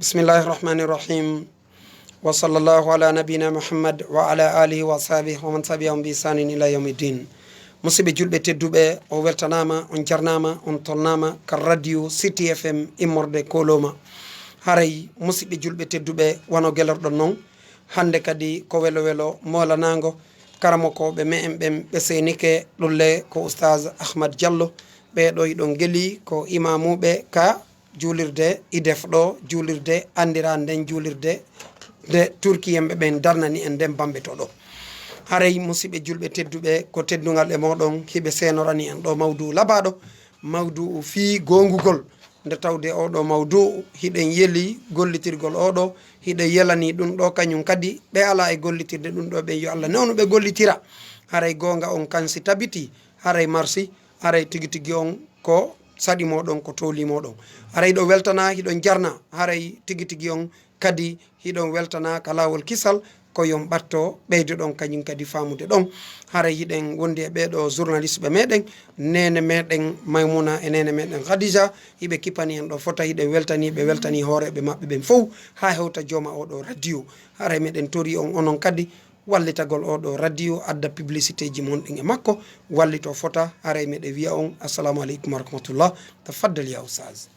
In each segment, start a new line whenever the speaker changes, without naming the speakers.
بسم الله الرحمن الرحيم وصلى الله على نبينا محمد وعلى آله وصحبه ومن تبعهم بإحسان إلى يوم الدين musidɓe julɓe tedduɓe o weltanama on jarnama on tolnama ka radio city fm immorde koloma haray musidɓe julɓe tedduɓe wono guelorɗon noon hande kadi ko welo welo molanago karamokoɓe me en ɓen ɓe senike ɗulle ko oustaz Ahmadou Diallo ɓeɗo yiɗon gueeli ko imamuɓe ka juulirde idef ɗo juulirde andira nden juulirde nde turkiyemɓe ɓen darnani en nden bamɓe to ɗo haray musidɓe julɓe tedduɓe ko teddugal e moɗon hiɓe senorani en ɗo mawdou labaɗo mawdou fi gongugol nde tawde oɗo mawdou hiɗen yeeli gollitirgol oɗo hiɗen yelani ɗum ɗo kañum kadi ɓe ala e gollitirde ɗum ɗo ɓen yo Allah newno ɓe gollitira haray gonga on kansi tabiti haray marsi haray tigui tigui on ko saɗi moɗon ko toli moɗon haray ɗo weltana hiɗon jarna haray tigui tigui on kadi hiɗon weltana ka lawol kisal ko yon ɓatto ɓeyde ɗon kañum kadi famude ɗon haray hiɗen wondi e ɓeɗo journaliste ɓe meɗen nene meɗen Maymuna e nene meɗen Khadija hiɓe kipani en ɗo fota hiɗen weltani ɓe weltani hooreɓe maɓɓe ɓen fof ha hewta jooma oɗo radio haray meɗen tori on onon kadi wallitagol oɗo radio adda publicité ji monɗin e makko wallito fota haray meɗe wiya on assalamu aleykum wa rahmatullah tafaddal ya oustaz.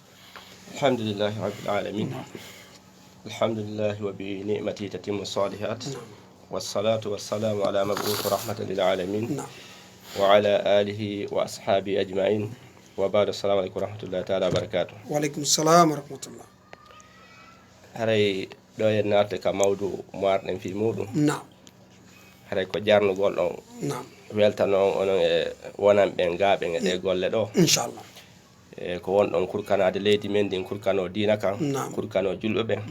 alhamdulillahi rabbil alamin alhamdulillahi wa bi ni'mati tatimmu salihat wassalatu wassalamu ala mab'uth rahmatan lil alamin wa ala alihi wa ashabi ajma'in wa ba'du. Assalamu aleykum wa rahmatullahi ta'ala wa barakatuh.
wa aleykum salam wa rahmatullah.
haray ɗo en naate ka mawdu moarɗen fi muɗum haray ko jarnugol ɗon weltanon onon e wonan ɓen gaɓen e ɗe golle ɗo
inchallah
ko wonɗon kurkanade leydi men ndin kurkano dina kan kurkano julɓe ɓen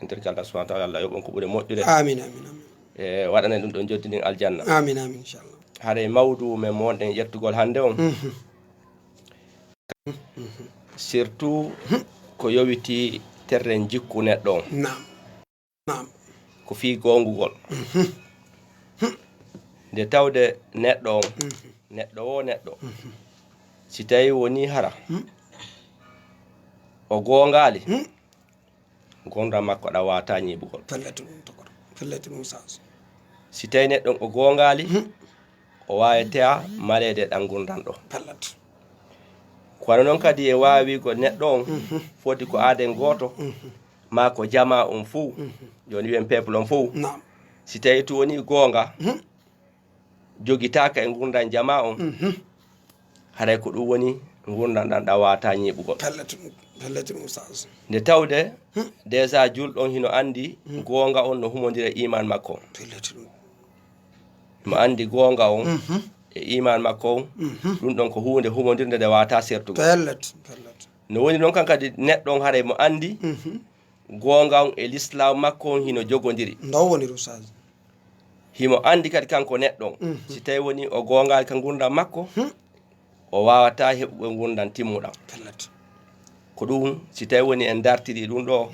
en tirki Allah subhanahu wa ta'ala Allah yoɓon ko ɓuuri moƴƴude
amin amin amin
e waɗanen ɗum ɗon joddinin aljanna
amin amin inchallah.
haray mawdu men mo wonɗen ƴettugol hannde on surtout ko yowiti terren jikku neɗɗo on ko fi gongugol nde tawde neɗɗo on neɗɗo si tawi woni hara o gongali gonda makko ɗa wata ñiɓugol
fellete ɗum sas
si tawi neɗɗon o gongali o wawitea malede ɗan gurdan ɗo kono noon kadi e wawi ko neɗɗo on foti ko aaden goto ma ko jama on fou joni wiyen peuple on fou si tawi to woni gonga jogitaka e gurdan jama on haray ko ɗum woni gurdan ɗan ɗa wata ñiɓugol
fellete ɗum sas
nde tawde déjà julɗon hino andi gonga on no humodira iman makko mo andi gonga on e iman makko on ɗum ɗon ko hunde humodirde nde wata sertugo no woni noon kan kadi neɗɗon haray mo andi gonga on e l'islam makko on hino jogodiri himo andi kadi kanko neɗɗon si tawi woni o gongal ka gurdam makko o wawata heɓugo gurdam timmuɗam ko ɗum si tawi woni en dartiri ɗum ɗo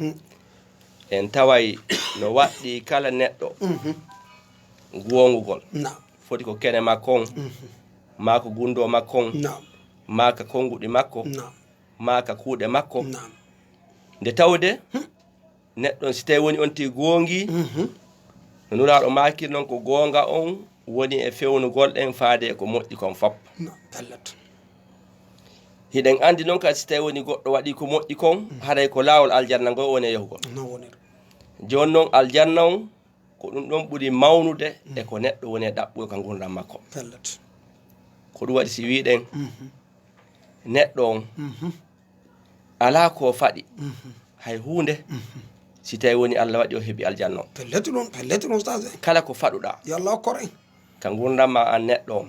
en taway no waɗɗi kala neɗɗo gongugol foti ko kene makko on ma ko gundo makko on ma ka konguɗi makko ma ka kuuɗe makko nde tawde neɗɗon si tawi woni on ti gongi no nuraɗo makir noon ko gonga on woni e fewnugol ɗen faade ko moƴƴi kon fop hiɗen andi noon kadi si tawi woni goɗɗo waɗi ko moƴƴi kon haray ko laawol aljanna ngo woni e yahugol joni noon aljanna on ko ɗum ɗon ɓuuri mawnude e ko neɗɗo woni e ɗaɓɓugo ka gurdam makko ko ɗum waɗi si wiɗen neɗɗo on ala ko faɗi hay hunde si tawi woni Allah waɗi o heeɓi aljanna o
pellete ɗum stas
kala ko faɗuɗa
yo Allah hokkore
ka gurdam ma an neɗɗo on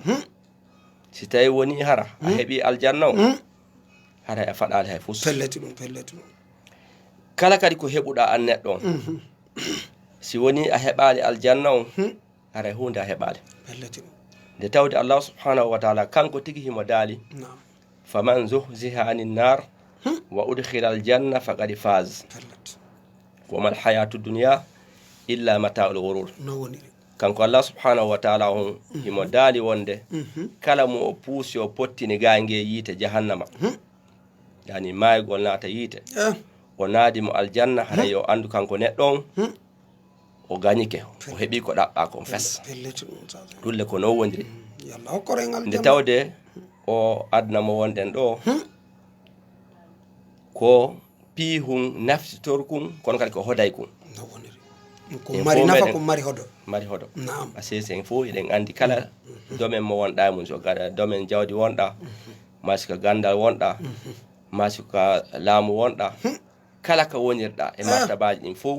si tawi woni hara a heeɓi aljanna o haray a faɗali hay fus
pellete ɗum
kala kadi ko heɓuɗa an neɗɗo on si woni a heɓali aljanna on haray hunde a heɓali nde tawde Allah subhanahu wa ta'ala kanko tigi himo daali faman zuhziha anin nar wa udkhila aljanna faqad faz wama alhayatu dunya illa mata'ul ghurur kanko Allah subhanahu wa ta'ala on himo daali wonde kala mo o puusi o pottini gange yiite jahannama yani maygol naata yiite o naadi mo aljanna hara yo andu kanko neɗɗon o gañike o heɓi ko ɗaɓɓa kon fes ɗulle ko non wondiri nde tawde o adna mo wonɗen ɗo ko piihum naftitorkum kono kadi ko hoday kum
mari nafa ko mari hodo
asese en fof eɗen andi kala domaine mo wonɗa mum so gaɗa domaine jawdi wonɗa masi ko gandal wonɗa masi ko laamu wonɗa kala ko wonirɗa e martabaji ɗin fof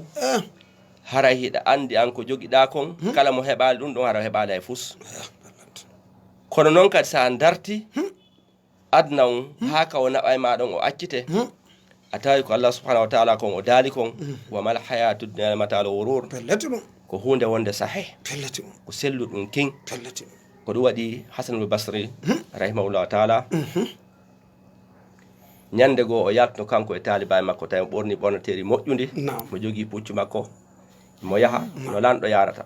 hara hiɗa andi an ko joguiɗa kon kala mo heɓali ɗum ɗon hara heɓali hay fus kono noon kadi sa darti adna on ha ka o naɓa e maɗon o accite a tawi ko Allah subhanahu wa ta'ala kon o daali kon wa mal hayatu dunya matal ghurur ko hunde wonde sahe ko sellu ɗum king ko ɗum waɗi Hasanul Basri rahimahullahu ta'ala ñande goo o yaltno kanko e taaliba makko tawi ɓorni ɓornateri moƴƴudi mo jogii puccu makko mo yaha no lanɗo yarata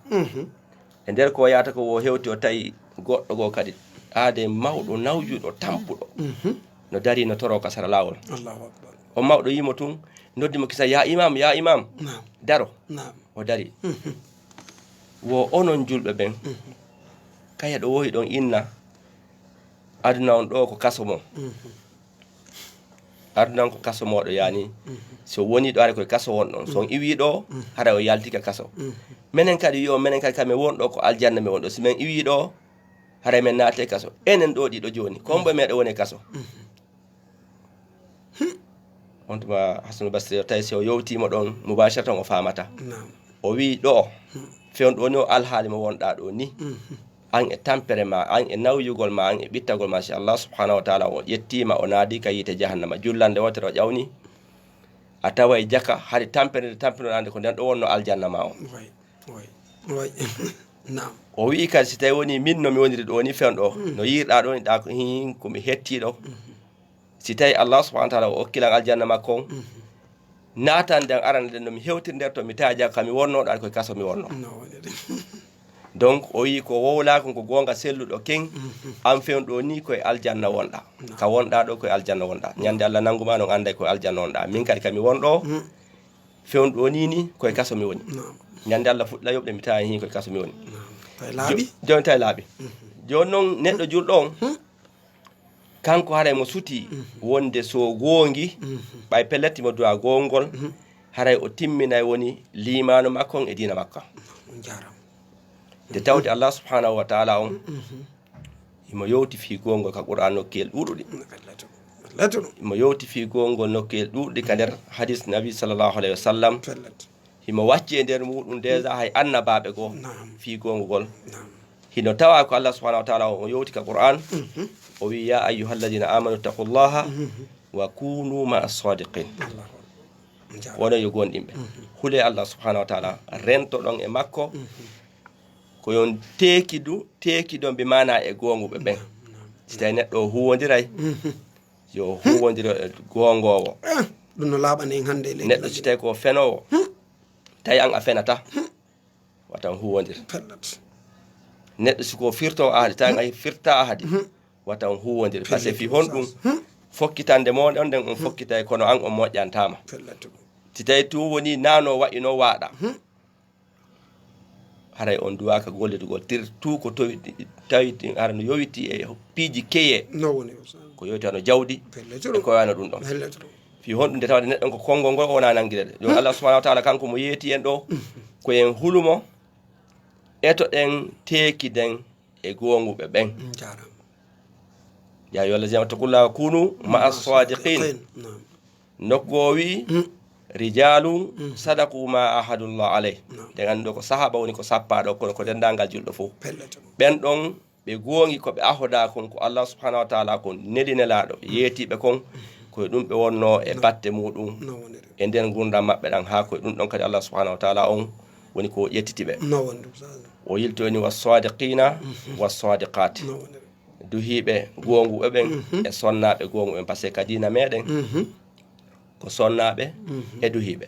e nder ko yahata ko wo hewti o tawi goɗɗo goo kadi aade mawɗo nawjuɗo tampuɗo no dari no toro ka sara laawol o mawɗo yimo tun noddimo kisa ya imam daro o dari wo onon julɓe ɓen kaya ɗo wohi ɗon inna aduna on ɗo ko kaso mon aduna on ko kaso moɗo yani so woni ɗo ara koye kaso wonɗon so on iwi ɗo hara o yaltika kaso minen kadi yo minen kadi kami wonɗo ko aljanna mi wonɗo si min iwi ɗo hara men naate kaso enen ɗo ɗiɗo joni kombo meɗe woni kaso on tuma Hasanul Basri tawi si o yowtimo ɗon mubasharatan o famata o wi ɗo fewn ɗo ni o alhaali mo wonɗa ɗo ni an e tampere ma an e nawyugol ma an e ɓittagol ma si Allah subhanahu wa ta'ala o ƴettima o naadi ka yite jahannama jullande wotere o ƴawni a tawa e jaka haade tampere tampinoɗande ko nden ɗo wonno aljanna ma o o wi kadi si tawi woni min no mi woniri ɗo ni fewn ɗo no yirɗa ɗo ni ɗa ko hin komi hettiɗo si tawi Allah subhanahu wa ta'ala o okkilan aljanna makko naatan nden arande nden nomi hewtir nder to mi taja kami wonnoɗo ar koye kaso mi wonno donc o wi ko wowlako ko gonga selluɗo ken an fewn ɗo ni koye aljanna wonɗa ka wonɗa ɗo koye aljanna wonɗa ñande Allah nanguma non anda koye aljanna wonɗa min kadi kami wonɗo fewn ɗo ni koye kaso mi woni ñande Allah fuɗɗa yoɓde mi tawa hin koye kaso mi woni joni tawi laaɓi joni noon neɗɗo julɗo on kanko haray mo suti wonde so gongi ɓay pellettimo duwa gongol haray o timminay woni limanu makko e dina makka de tawde Allah subhanahu wa ta'ala on imo yowti fi gongol ka Qur'an nokkel ɗuɗuɗi imo yowti fi gongol nokkel ɗuɗuɗi ka nder hadis nabi sallallahu alayhi wa sallam himo wacci e nder muɗum déjà hay annabaɓe goo fi gongol hino tawa ko Allah subhanahu wa ta'ala o yowti ka Qur'an o wi ya ayyuhalladhina amanu taqullaha wa kunu ma'as sadiqin wono yo gonɗinɓe hule Allah subhanahu wa ta'ala rento ɗon e makko ko yon tekido mbi mana e gonguɓe ɓen si tawi neɗɗo huwodiray yo huwodira gongowo
ɗum no laaɓani en hannde
neɗɗo si tawi ko fenowo tawi an a fenata watan huwodir neɗɗo siko firto ahadi tawi a firta ahadi watan huwodir par ce que fi honɗum fokkitande moɗon nden on fokkitay kono an on moƴƴantama si tawi tu woni nano wayino waɗa haray on duwaka gollidugol tir tout ko tawi ara no yowiti e piiji keye ko yowiti ano jawdi e ko wano ɗum ɗon fi honɗum nde tawde neɗɗon ko konngol ngol wona nangirede yo Allah subhanahu wa ta'ala kanko mo yeeti en ɗo ko en hulumo eto ɗen teekiden e gonguɓe ɓen ya yo Allah jama taqullaha kunu ma'as sadiqin nokgo wi rijalu sadaku ma ahadullah alayh de gando ko sahaba woni ko sappaɗo kono ko dendangal julɗo fof ɓen ɗon ɓe gongi ko ɓe ahoda kon ko Allah subhanahu wa ta'ala kon nelinelaɗo yeetiɓe kon koye ɗum ɓe wonno e batte muɗum e nden gurdam maɓɓe ɗan ha koye ɗum ɗon kadi Allah subhanahu wa ta'ala on woni ko ƴettitiɓe o yiltoni wassadiqina wassadiqat duhiɓe gonguɓe ɓen e sonnaɓe gonguɓe par ce que kadina meɗen ko sonnaɓe e duhiɓe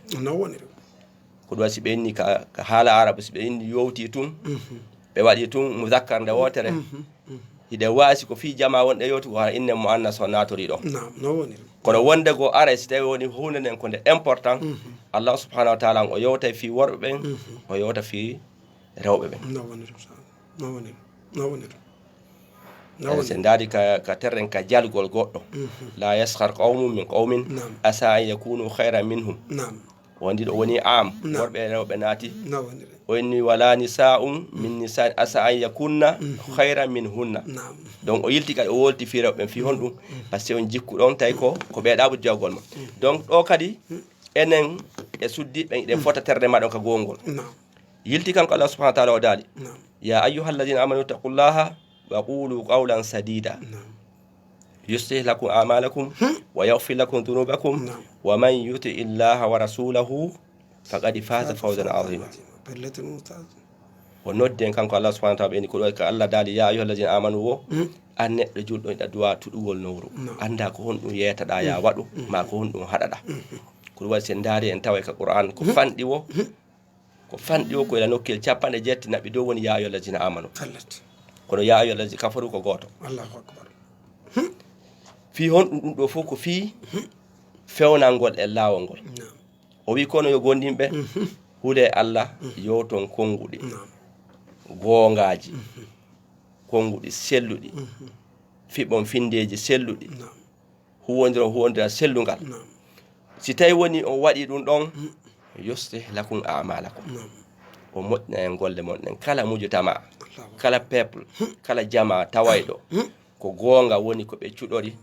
ko ɗum si ɓe inni ka haala arabu si ɓe inni yowti tun ɓe waɗi tun muzakkar nde wotere ide wasi ko fi jama wonde yoti ko har inne muannas o natori do
no woni
kono wonde go ara si tawi woni hunde nden ko nde important Allah subhanahu wa ta'ala o yewta fi worbe ben o yewta fi rewbe ben
no woni no woni no woni
sen dadi ka terren ka jalgol goddo la yaskhar qawmun min qawmin asa an yakunu khayran minhum wondi do woni am worbe rewbe nati woni wala nisa'un min nisa asa an yakunna khayran minhunna donc o yilti kadi o wolti fi rewbe fi hondum parce que on jikku don tay ko beedaabu jawgol ma donc do kadi enen e suddi ben de fota terde ma don ka gongol yilti kanko Allah subhanahu wa ta'ala o dali ya ayyuhalladhina amanu taqullaha wa qulu qawlan sadida yuslih lakum a'malakum wa yaghfir lakum dhunubakum wa man yuti illaha wa rasulahu faqad faza fawzan 'azima o nodden kanko Allah subhanahu wa ta'ala beni ko do ka Allah dali ya ayyuhalladhina amanu wo an neddo juldo da duwa tudugol nowru anda ko hondum yeta da ya wadu ma ko hondum hadada ko wal sen dare en taway ka Qur'an ko fandi wo ko ila nokkel capande jetti nabi do woni ya ayyuhalladhina amanu kono ya ayyuhalladhina kafaru ko goto
Allahu akbar
fi hondum do fo ko fi fewnangol e lawol ngol o wi kono yo gondimbe hude Allah yoton kongudi gongaji kongudi selludi fibon findeji selludi huwondira sellungal si tay woni on wadi dum don yuslih lakum a'malakum o modna en golle mon en kala mujutama kala peuple kala jama tawaydo ko gonga woni ko be cudori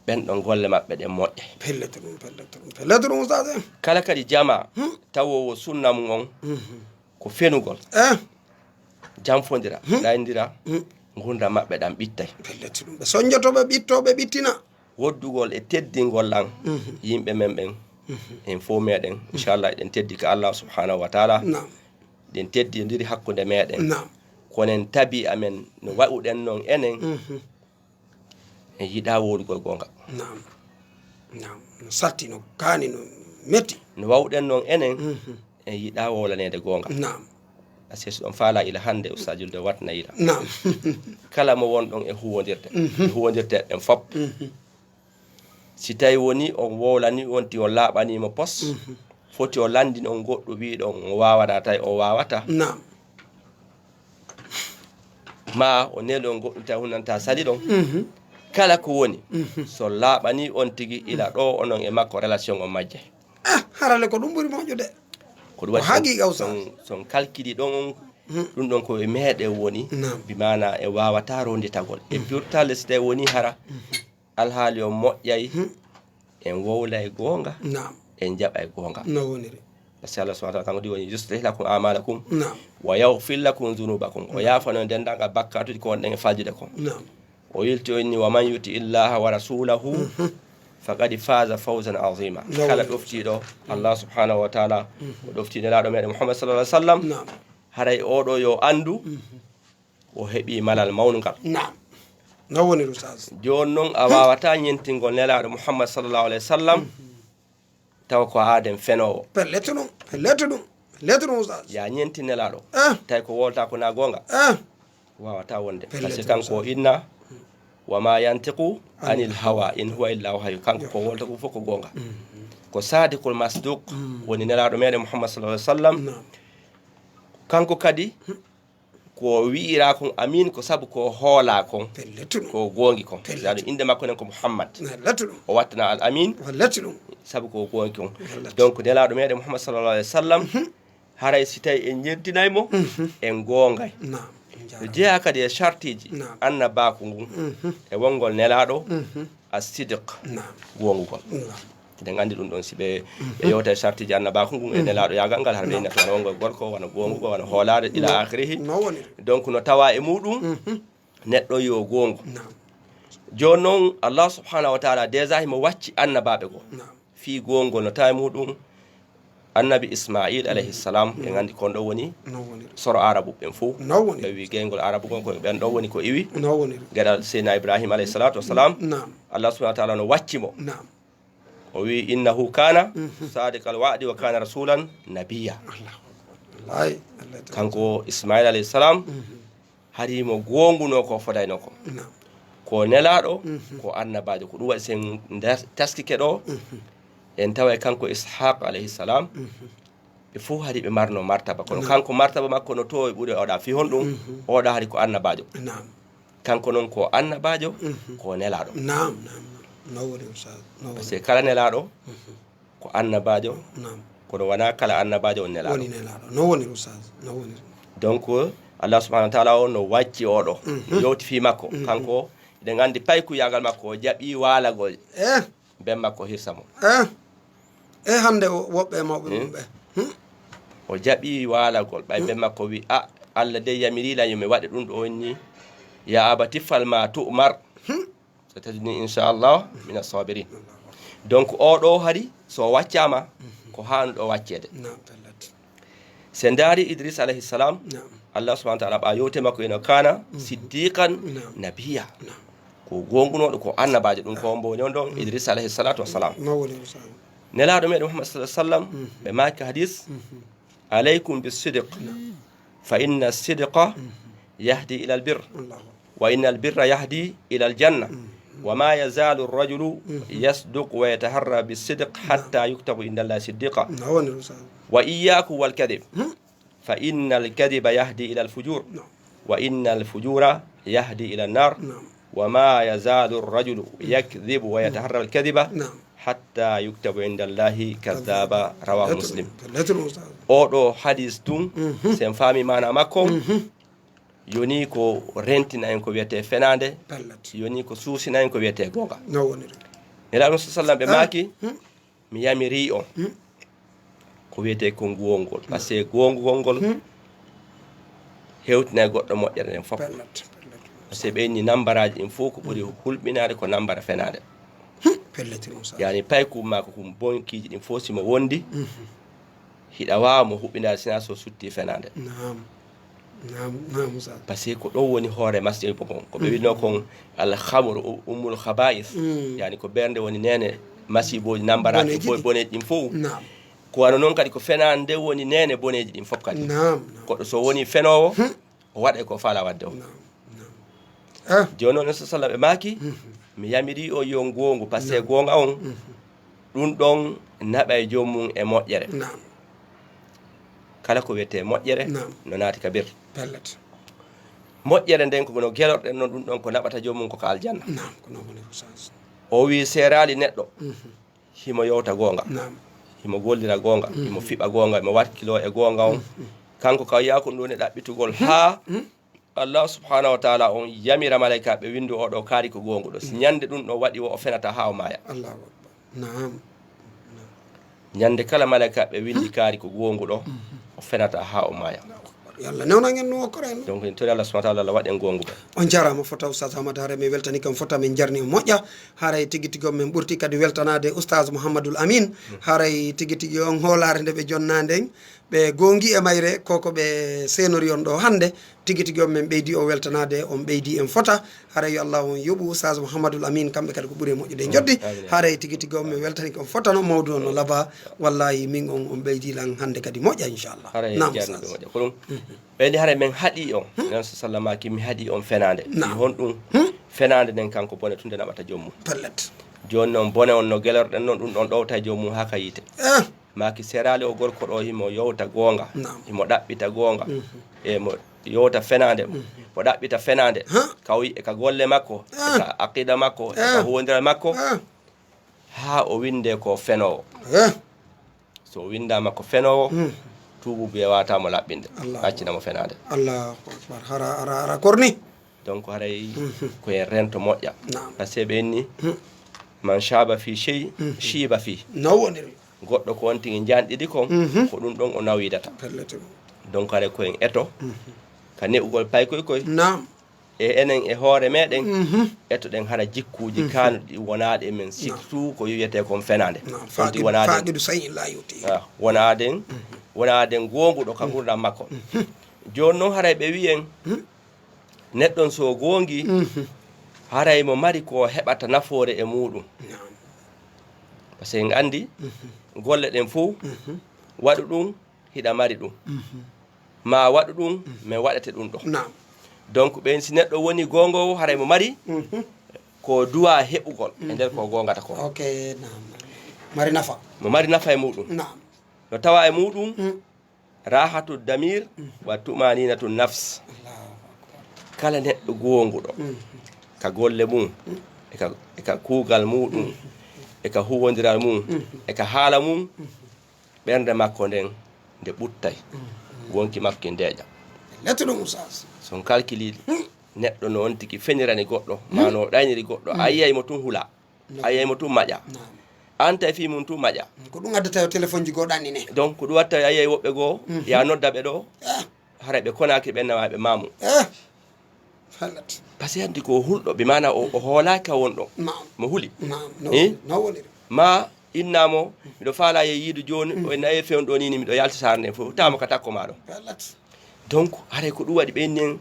ben don golle mabbe de modde pelletrum ustaz kala kadi jama tawo sunna mun on ko fenugol jamfondira dayndira gunda mabbe dam bittay
pelletrum be sonjotobe bittobe bittina
woddugol e teddingol lan yimbe men ben en fo meden inshallah den teddi ka Allah subhanahu wa ta'ala den teddi ndiri hakkunde meden konen tabi amen no wa'uden non enen e yida wodugol gonga
no satti no kani no metti
no wawden non enen e yida wolanede gonga ases don faala ila hande ustajul de watna ila kala mo won don e huwondirte en fop si tay woni on wolani wonti on labani mo pos foti o landi on goddo wi don o wawata tay o wawata ma o nelo goddo tay hunanta sali don kala ko woni so labani on tigi ila do onon e makko relation on majje
harale ko dum buri mojude
ko do hagi son kalkidi don dum don ko e mede woni bi mana e wawata ronde tagol e burta lesde woni hara alhaali o moƴƴay en wowla e gonga en jaba e gonga
no woniri
parce Allah subhanahu wa ta'ala di woni yuslih lakum a'malakum wa yaghfir lakum dhunubakum o yafano dendanga bakkatuji ko wonden e faljude ko o yilti onni wa man yuti illaha wa rasulahu faqad faza fawzan 'azima kala doftido Allah subhanahu wa ta'ala o doftide laado meden Muhammad sallallahu alaihi wasallam haray odo yo andu o hebi malal mawnungal
no woni ustaz
jon non a wawata nyentingol nelaado Muhammad sallallahu alaihi wasallam taw ko adem fenowo pelletu ustaz ya nyenti nelaado tay ko wolta ko na gonga wawata wonde parce que kanko inna wa ma yantiqu anil hawa in huwa illa wahyu kanko ko wolta ko foko gonga ko sadiqul masduq woni nelaado mede Muhammad sallallahu alaihi wasallam kanko kadi ko wiira kon amin ko sabu ko hoola kon ko gongi kon zado inde makko nen ko Muhammad o watna al amin sabu ko gongi kon donc nelaado mede Muhammad sallallahu alaihi wasallam haray sitay en jentinaymo en gongay jeya kadi e shartiji annaba ko ngun e wongol nelaado as-sidq wongugol den andi dum don sibe e yota shartiji annaba ko ngun e nelaado yagal ngal har deyna to wongol gorko wana gongugo wana holade ila akhirih donc no tawa e mudum neddo yo gongo jonon Allah subhanahu wa ta'ala deja himo wacci annababe go fi gongo no tawa mudum annabi Ismail alayhi salam en andi kon do woni soro arabu ben fu be wi gengol arabu gon ko ben do woni ko iwi gadal sena Ibrahim alayhi salatu wassalam Allah subhanahu wa ta'ala no wacci mo o wi innahu kana sadiqal wa'di wa kana rasulan nabiyya kanko Ismail alayhi salam harimo gonguno ko fodayno ko ko nelaɗo ko annabajo ko ɗum waɗi sen taskike ɗo en tawa kanko ishaq alayhi salam ɓe fof hari ɓe marno martaba kono kanko martaba makko no to ɓuuri oɗa fi hon ɗum oɗa hari ko annabajo kanko noon ko annabajo ko nelaɗo par ce que kala nelaɗo ko annabajo kono wona kala annabajo on nelaɗo donc Allah subhanahu wa ta'ala o no wacci oɗo yowti fi makko kanko eɗen andi payku yagal makko o jaɓi walagol ben makko hirsamo
hande woɓɓe mawɓe mumɓe
o jaɓi walagol ɓay ben makko wi a Allah de yamirila yomi waɗe ɗum ɗo wonni ya aba tiffal ma tu'mar so tajini inchallah min as-sabirin donc oɗo hari so waccama ko hanuɗo waccede se ndaari Idris alayhi salam Allah subhanahu wa ta'ala ɓa yewte makko eno kana siddiqan nabiya ko gongunoɗo ko annabajo ɗum ko mbo non ɗon Idris alayhi salatu wassalam nelaɗo meɗen Muhammad sallallahu alaihi wasallam ɓe maki hadis alaykum bisidq fa inna sidqa yahdi ila albir wa inna albirra yahdi ila aljanna وما يزال الرجل يصدق ويتهرى بالصدق حتى يكتب عند الله صديقا وإياكم والكذب فإن الكذب يهدي إلى الفجور وإن الفجور يهدي إلى النار وما يزال الرجل يكذب ويتهرى الكذب حتى يكتب عند الله كذابا رواه مسلم أو حديث دون سنفامي معنا مكم yoni ko rentina en ko wiyete fenande yoni ko suusina en ko wiyete gonga nelaɗo sallam ɓe maki mi yamiri on ko wiyete ko ngongol par ce que gongol ngol hewtina e goɗɗo moƴƴere nden fof par ce que ɓe inni nambaraji ɗin fof ko ɓuri hulɓinade ko nambara fenade yani payku ma ko kum bonkiji ɗin fof simo wondi hiɗa wawa mo huɓɓinade sina so sutti fenade par ce que ko ɗo woni hoore masjid ko ɓe wino kon alhamru ummul khaba'is yani ko bernde woni nene masiboji nambaraji boneji ɗin fof ko wano noon kadi ko fenande woni nene boneji ɗin fof kadi goɗɗo so woni fenowo o waɗa ko faala wadde o joni noon sallam ɓe maki mi yamiri o yo gongu par ce que gonga on ɗum ɗon naɓa e jomum e moƴƴere kala ko wiyete moƴƴere no naati ka bir moƴƴere nden ko no gelorɗen noon ɗum ɗon ko naɓata jomum koko aljanna o wi serali neɗɗo himo yowta gonga himo gollira gonga himo fiɓa gonga himo watkilo e gonga on kanko ka yakon ɗum e ɗaɓɓitugol ha Allah subhanahu wa ta'ala on yamira malaika ɓe windu oɗo kaari ko gonguɗo si ñande ɗum ɗo waɗi o fenata ha o maya ñande kala malaika ɓe windi kaari ko gonguɗo o fenata ha o maya
yalla newnagen no wokkora en
donc en tori Allah subhanahu wa ta'ala waɗen gonguɓe
on jarama fota Oustaz Ahmadou haare mi weltani kam fota min jarni moƴƴa haaray tigui tigui min ɓurti kadi weltanade Oustaz Mouhamadoul Amine haaray tigui tigui on hoolare nde ɓe jonnade ɓe gongi e mayre koko ɓe senori on ɗo hande tigui tigui on min ɓeydi o weltanade on ɓeydi en fota haaray yo Allah on yoɓu Oustaz Mouhamadoul Amine kamɓe kadi ko ɓuuri moƴƴude joddi haaray tigui tigui on min weltani kam fotano mawdu on no laaba wallahi min on ɓeydilan hande kadi moƴƴa inchallah nam
ɓeydi haare min haaɗi on nan sallamaki mi haaɗi on fenade hon ɗum fenade nden kanko bone tunde naɓata jommum joni noon bone on no gelorɗen noon ɗum ɗon ɗowta jommum ha ka yite maki serali o gorko ɗo himo yowta gonga himo ɗaɓɓita gonga e mo yowta fenade mo ɗaɓɓita fenade kawi e ka golle makko e ka aqida makko e ka huwodiral makko ha o winde ko fenowo so windama ko fenowo tuubu biye watamo laɓɓinde accinamo fenade
allahu akbar hara korni
donc haray koyen rento moƴƴa par ce que ɓe enni man shaba fi chey shiba fi
nawoniri
goɗɗo ko won tigi janɗiɗi kon ko ɗum ɗon o nawidata donc haray koyen eto ka neɓugol paykoy koy e enen e hoore meɗen eto ɗen hara jikkuji kanuɗi wonaɗe men surtout ko wiyete kon fenade fonti wonaden gonguɗo ka gurdam makko joni noon haray ɓe wiyen neɗɗon so gongi haray mo mari ko heɓata nafoore e muɗum par ce que en andi golle ɗen fof waɗu ɗum hiɗa mari ɗum ma waɗu ɗum min waɗete ɗum ɗo donc ɓen si neɗɗo woni gongowo haray mo mari ko duwa heɓugol e nder ko gongata ko
ok nam mari nafa
mo mari nafa e muɗum
nam
no tawa e muɗum rahatu damir wa tumaninatu nafs kala neɗɗo gonguɗo ka golle mum e ka kuugal muɗum e ka huwodiral mum e ka haala mum ɓernde makko nden nde ɓuttay wonki makko ndeeƴa
letto ɗum oustaz
son calculiɗi neɗɗo no on tigi feñirani goɗɗo ma no ɗayniri goɗɗo a yiyaymo tun hula a yiyaymo tun maƴa an tawi fi mum tun maƴa
ko ɗum addata yo téléphone ji goɗɗanni ne
donc ko ɗum watta a yiyay woɓɓe goo ya nodda ɓe ɗo haray ɓe konaki ɓe nawaɓe mamu
hallat
par ce que andi ko hulɗo ɓe mana o hoolaki wonɗo mo huuli
no woniri
ma innamo miɗo faala ye yiidu joni o nayi fewno ɗo nini miɗo yalta sar nde fof tama ka takko maɗo donc haray ko ɗum waɗi ɓennin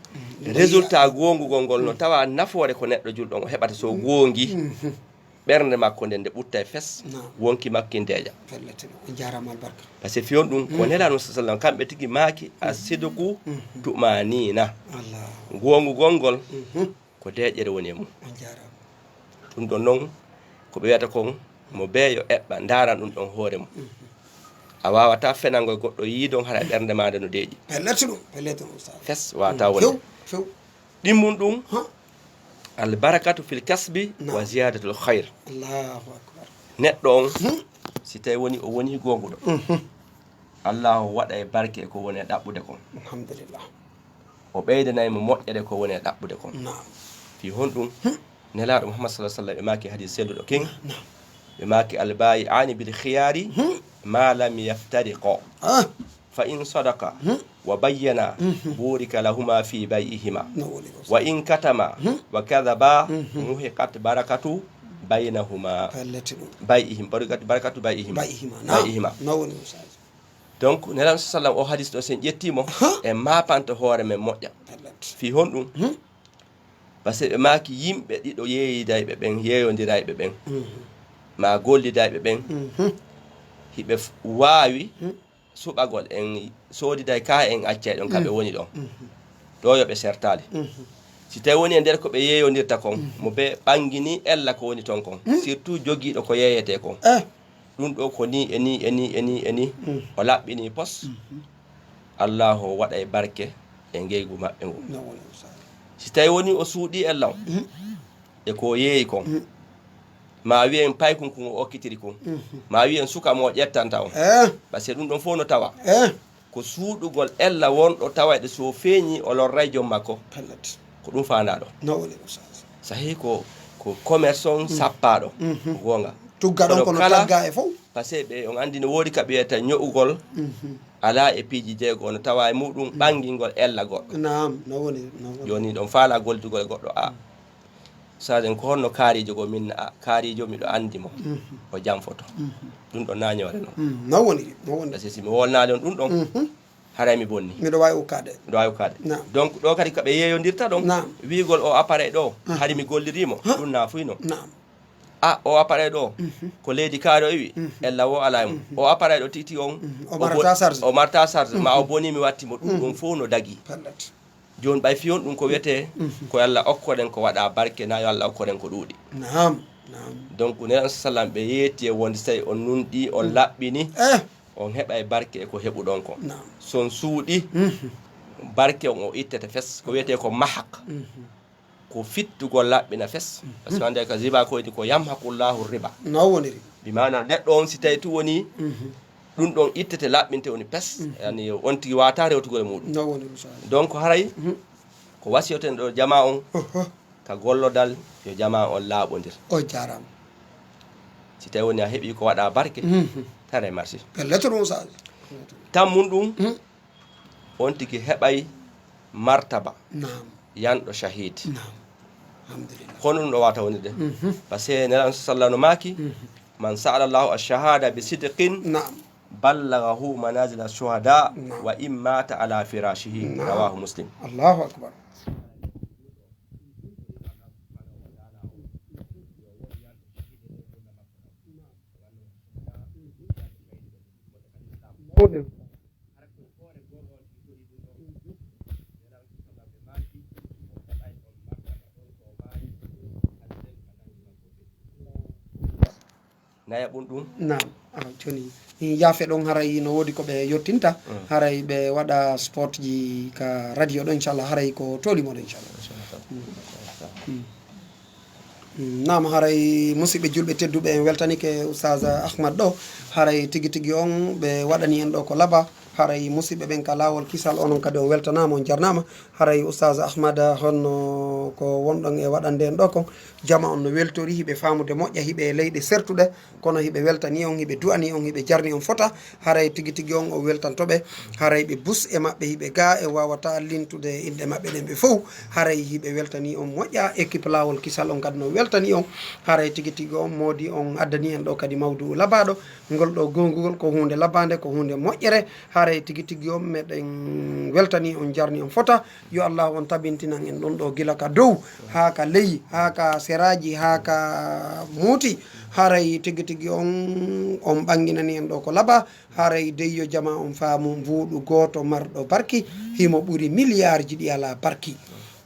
résultat gongugol ngol no tawa nafoore ko neɗɗo julɗon o heɓata so gongi ɓernde makko nde nde ɓutta e fes wonki makki ndeeƴa
jarama albarka
par ce que fiyon ɗum ko nelaɗum sa sallam kamɓe tigi maaki a siduku tumanina gongugol ngol ko deƴƴere woni e mum ɗum ɗon noon ko ɓe wiyata kon mo beeyo eɓɓa ndaran ɗum ɗon hoore mum a wawata fenango e goɗɗo yiidon hara ɓernde made no deeƴi fes wata wonde ɗimmum ɗum albarakatu fil kasbi wa ziyadatul khayr
allahu akbar
neɗɗo on si tawi woni o woni gonguɗo allahu waɗa e barke e ko woni e ɗaɓɓude kon
alhamdulillah
o ɓeydanaymo moƴƴere ko woni e ɗaɓɓude kon fi honɗum nelaɗo muhammad sallam ɓe maki hadis selluɗo king ɓe maki albayi ani bil khiyari ma lam yaftariqo fa in sadaka wa bayyana burika lahuma fi bay'ihima wa in katama wa kadhaba muhiqat barakatu baynahuma bay'ihim barakatu bay'ihima donc nelan sallam o hadis ɗo sen ƴettimo e mapanta hoore men moƴƴa fi honɗum par ce que ɓe maki yimɓe ɗiɗo yeeyidayɓe ɓen yeeyodiraɓe ɓen ma gollidayɓe ɓen hiɓe waawi suɓagol en soodiday ka en accay ɗon kamɓe woni ɗon ɗo yoɓe sertali si tawi woni e nder ko ɓe yeeyodirta kon mo ɓe ɓangini ella ko woni ton kon surtout jogiiɗo ko yeeyete kon ɗum ɗo ko ni eni o laɓɓini pos allahu waɗa e barke e ngeygu maɓɓe ngu si tawi woni o suuɗi ella e ko yeeyi kon ma wiyen paykun kun o okkitiri kun ma wiyen suka mo ƴettanta on par ce que ɗum ɗon fof no tawa ko suuɗugol ella wonɗo tawayɗe so feeñi o lorray joom makko ko ɗum fandaɗo sahi ko commerce on sappaɗo gonga
tuggaɗon kono tagga e fof
par ce que ɓe on andi no woodi ka ɓe wiyata ño'ugol ala e piiji jeego no tawa e muɗum ɓangingol ella goɗɗo joni ɗon faala goldugol e goɗɗo a saden ko honno kaarijo go min kaarijo miɗo andi mo o jamfoto ɗum ɗon nañore noon
no woni
parce que si mi wolnade on ɗum ɗon haray mi bonni
miɗo wawi ukkade
donc ɗo kadi koɓe yeeyodirta ɗon wiigol o appareil ɗo hari mi gollirimo ɗum nafuyno a o appareil ɗo ko leydi kaari o wi ella wo ala mum o appareil ɗo titi on o marta charge ma o boni mi wattimo ɗum ɗon fof no dagui joni ɓay fiyon ɗum ko wiyete ko Allah okkoɗen ko waɗa barke na yo Allah okkoɗen ko ɗuuɗi donc nelan sallam ɓe yeeti e wonde so tawi on nunɗi on laɓɓini on heɓa e barke e ko heɓuɗon ko son suuɗi barke on o ittete fes ko wiyete ko mahak ko fittugol laɓɓina fes par ce que ande ko riba koyni ko yamhakullahu riba
no woniri
bi mana neɗɗo on si tawi tu woni ɗum ɗon ittete laɓɓinte woni pes yani on tigi wata rewtugol e muɗum donc haray ko wasiyoten ɗo jama on ka gollodal yo jama on laaɓodir
o jarama
si tawi woni a heeɓi ko waɗa barke tare merci
letto ɗum sa
tammum ɗum on tigi heɓay martaba yanɗo shahid hono ɗum ɗo wata wonirde par ce que nelan sallah no maaki man sa'ala llahu ash-shahada bi sidqin ballagahu manazil ash-shuhada wa in mata ala firashihi rawahu muslim
allahu akbar
naya ɓum ɗum
nam joni yaafe ɗon haray no woodi ko ɓe yettinta haray ɓe waɗa sport ji ka radio ɗo inchallah haray ko tolimoɗo inchallah nam haray musidɓe julɓe tedduɓe en weltanike Oustaz Ahmadou ɗo haray tigi tigi on ɓe waɗani en ɗo ko laaɓa haray musidɓe ɓen ka laawol kisal onon kadi on weltanama on jarnama haray Oustaz Ahmada honno ko wonɗon e waɗande en ɗo kon jama on no weltori hiɓe famude moƴƴa hiɓe leyɗe sertuɗe kono hiɓe weltani on hiɓe du'ani on hiɓe jarni on fota haray tigi tigi on o weltantoɓe haray ɓe bus e maɓɓe hiɓe ga e wawata lintude inde maɓɓe ɗen ɓe fof haray hiɓe weltani on moƴƴa équipe laawol kisal on kadi no weltani on haray tigi tigi on moodi on addani en ɗo kadi mawdu labaɗo ngol ɗo gongugol ko hunde labade ko hunde moƴƴere haray tigi tigi on meɗen weltani on jarni on fota yo Allah on tabintinan en ɗon ɗo gila ka dow ha ka ley ha ka seraji ha ka muuti haray tigi tigi on ɓanginani en ɗo ko laaɓa haray deyyo jama on faamu mbuuɗu goto marɗo barki himo ɓuuri milliard ji ɗi ala barki